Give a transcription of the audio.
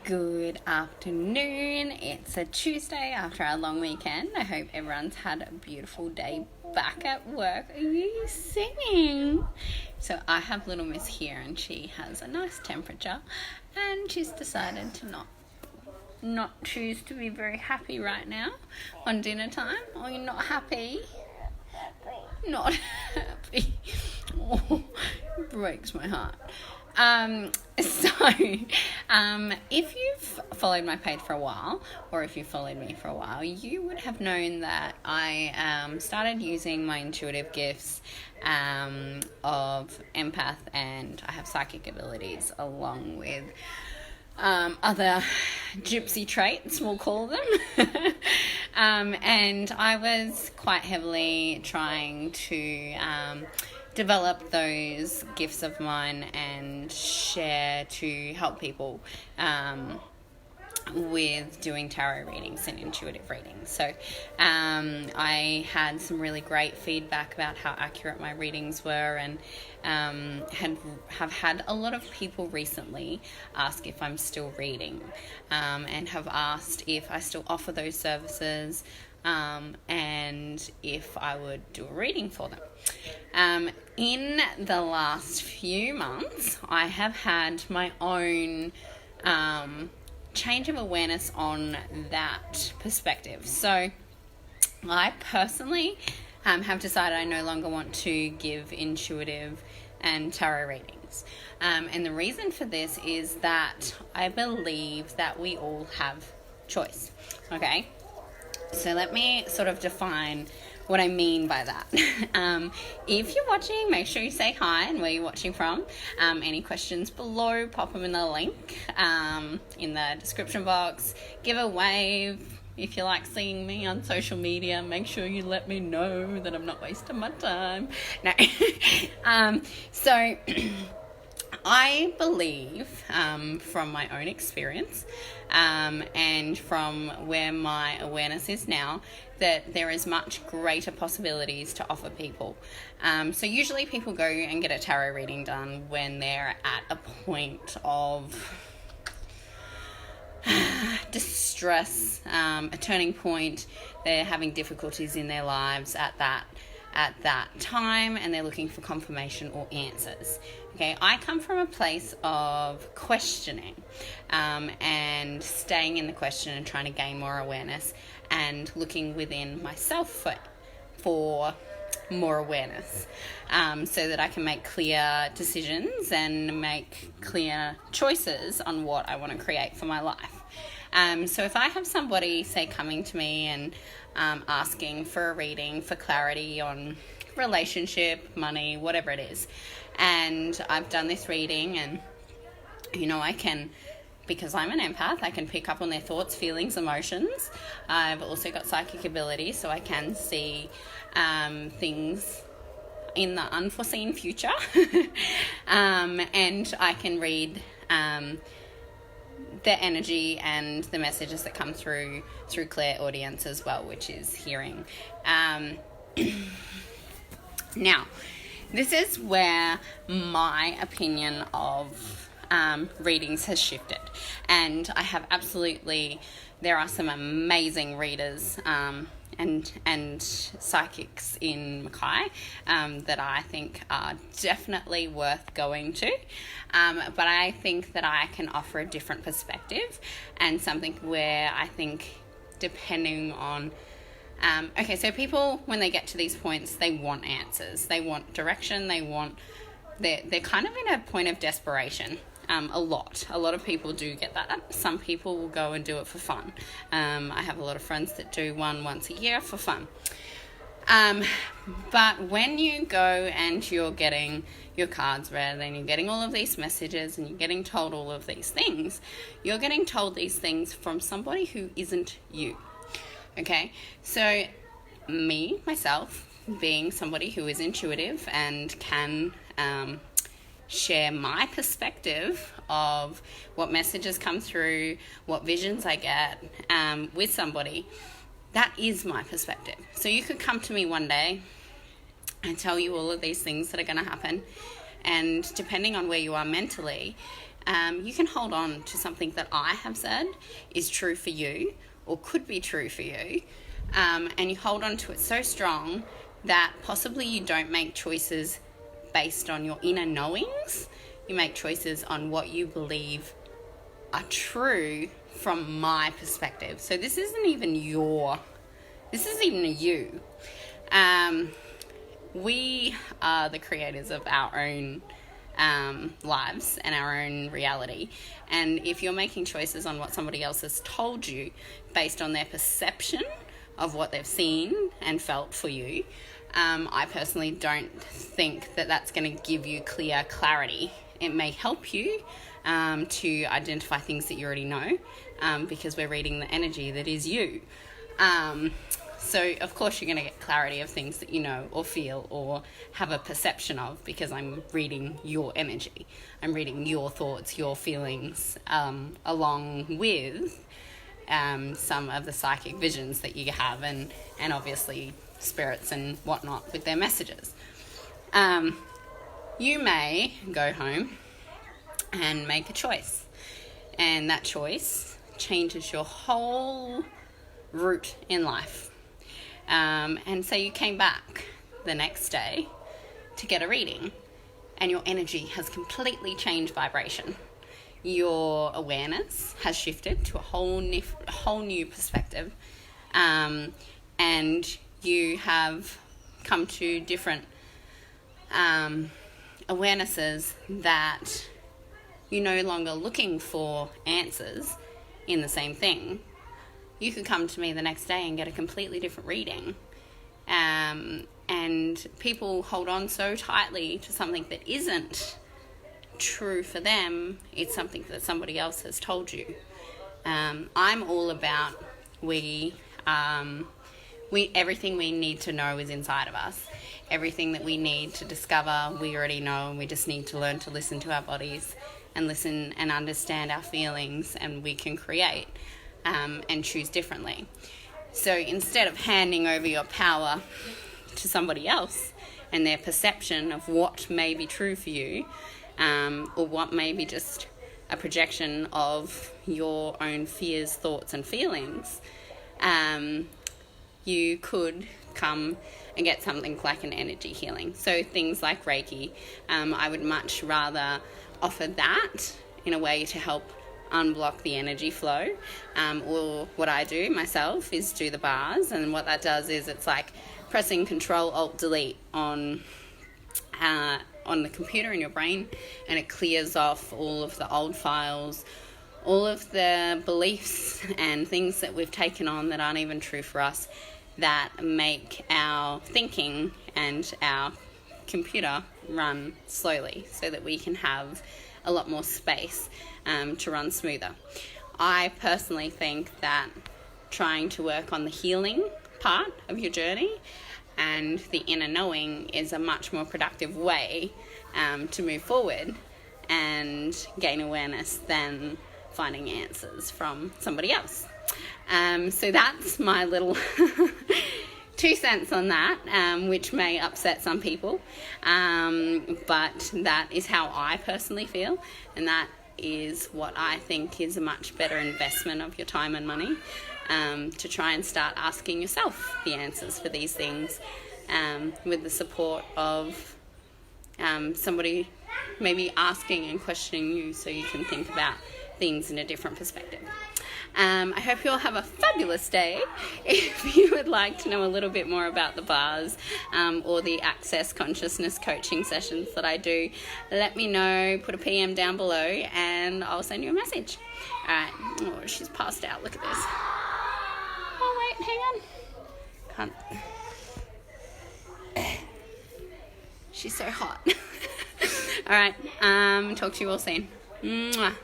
Good afternoon. It's a Tuesday after our long weekend. I hope everyone's had a beautiful day back at work. Are you singing? So I have little Miss here and she has a nice temperature and she's decided to not choose to be very happy right now on dinner time. Oh, you're not happy? Not happy. Oh, it breaks my heart. If you've followed my page for a while, or if you've followed me for a while, you would have known that I started using my intuitive gifts of empath, and I have psychic abilities along with other gypsy traits, we'll call them. And I was quite heavily trying to develop those gifts of mine and share to help people with doing tarot readings and intuitive readings. So I had some really great feedback about how accurate my readings were, and have had a lot of people recently ask if I'm still reading, and have asked if I still offer those services, and if I would do a reading for them. In the last few months, I have had my own change of awareness on that perspective. So I personally have decided I no longer want to give intuitive and tarot readings. And the reason for this is that I believe that we all have choice. Okay? So let me sort of define what I mean by that. If you're watching, make sure you say hi and where you're watching from. Any questions below, pop them in the link in the description box. Give a wave. If you like seeing me on social media, make sure you let me know that I'm not wasting my time. No. So I believe, from my own experience, and from where my awareness is now, that there is much greater possibilities to offer people. So usually people go and get a tarot reading done when they're at a point of distress, a turning point. They're having difficulties in their lives at that time, and they're looking for confirmation or answers. Okay, I come from a place of questioning, and staying in the question and trying to gain more awareness, and looking within myself for more awareness, so that I can make clear decisions and make clear choices on what I want to create for my life. So if I have somebody, say, coming to me and asking for a reading for clarity on relationship, money, whatever it is, and I've done this reading, and I can, because I'm an empath, I can pick up on their thoughts, feelings, emotions. I've also got psychic ability, so I can see things in the unforeseen future. And I can read the energy and the messages that come through clairaudience as well, which is hearing. Now, this is where my opinion of readings has shifted, and I have there are some amazing readers and psychics in Mackay that I think are definitely worth going to, but I think that I can offer a different perspective, and something where I think, depending on so people, when they get to these points, they want answers, they want direction, they're kind of in a point of desperation. A lot of people do get that. Some people will go and do it for fun. I have a lot of friends that do one once a year for fun. But when you go and you're getting your cards read and you're getting all of these messages and you're getting told all of these things, you're getting told these things from somebody who isn't you. Okay, so myself, being somebody who is intuitive and can share my perspective of what messages come through, what visions I get with somebody, that is my perspective. So you could come to me one day and tell you all of these things that are going to happen, and depending on where you are mentally, you can hold on to something that I have said is true for you or could be true for you, and you hold on to it so strong that possibly you don't make choices based on your inner knowings. You make choices on what you believe are true from my perspective. So this isn't even you. We are the creators of our own lives and our own reality. And if you're making choices on what somebody else has told you based on their perception of what they've seen and felt for you, I personally don't think that that's going to give you clear clarity. It may help you to identify things that you already know, because we're reading the energy that is you. So, of course, you're going to get clarity of things that you know or feel or have a perception of, because I'm reading your energy. I'm reading your thoughts, your feelings, along with some of the psychic visions that you have, and obviously spirits and whatnot with their messages. You may go home and make a choice, and that choice changes your whole route in life. And say you came back the next day to get a reading, and your energy has completely changed vibration. Your awareness has shifted to a whole new perspective, and you have come to different awarenesses that you're no longer looking for answers in the same thing. You could come to me the next day and get a completely different reading. And people hold on so tightly to something that isn't true for them. It's something that somebody else has told you. I'm all about everything we need to know is inside of us. Everything that we need to discover, we already know, and we just need to learn to listen to our bodies and listen and understand our feelings, and we can create and choose differently. So instead of handing over your power to somebody else and their perception of what may be true for you, or what may be just a projection of your own fears, thoughts and feelings, you could come and get something like an energy healing. So things like Reiki, I would much rather offer that in a way to help unblock the energy flow, or what I do myself is do the bars, and what that does is it's like pressing Control-Alt-Delete on the computer in your brain, and it clears off all of the old files, all of the beliefs and things that we've taken on that aren't even true for us, that make our thinking and our computer run slowly, so that we can have a lot more space to run smoother. I personally think that trying to work on the healing part of your journey and the inner knowing is a much more productive way to move forward and gain awareness than finding answers from somebody else. So that's my little 2 cents on that, which may upset some people, but that is how I personally feel, and that is what I think is a much better investment of your time and money, to try and start asking yourself the answers for these things, with the support of somebody maybe asking and questioning you, so you can think about things in a different perspective. I hope you all have a fabulous day. If you would like to know a little bit more about the bars, or the Access Consciousness coaching sessions that I do, let me know. Put a PM down below and I'll send you a message. Alright. Oh, she's passed out. Look at this. Oh, wait, hang on. Can't. She's so hot. Alright. Talk to you all soon. Mwah.